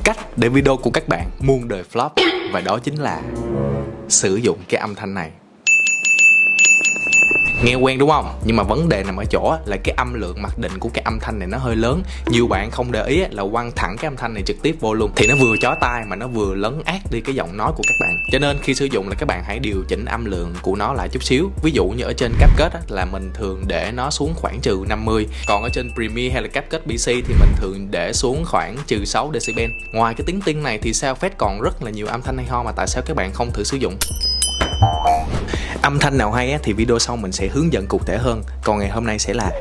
cách để video của các bạn muôn đời flop, và đó chính là sử dụng cái âm thanh này. Nghe quen đúng không? Nhưng mà vấn đề nằm ở chỗ là cái âm lượng mặc định của cái âm thanh này nó hơi lớn. Nhiều bạn không để ý là quăng thẳng cái âm thanh này trực tiếp vô luôn, thì nó vừa chói tai mà nó vừa lấn át đi cái giọng nói của các bạn. Cho nên khi sử dụng là các bạn hãy điều chỉnh âm lượng của nó lại chút xíu. Ví dụ như ở trên CapCut là mình thường để nó xuống khoảng trừ 50, còn ở trên Premiere hay là CapCut PC thì mình thường để xuống khoảng trừ 6 decibel. Ngoài cái tiếng tinh này thì Soundfest còn rất là nhiều âm thanh hay ho mà tại sao các bạn không thử sử dụng? Âm thanh nào hay thì video sau mình sẽ hướng dẫn cụ thể hơn. Còn ngày hôm nay sẽ là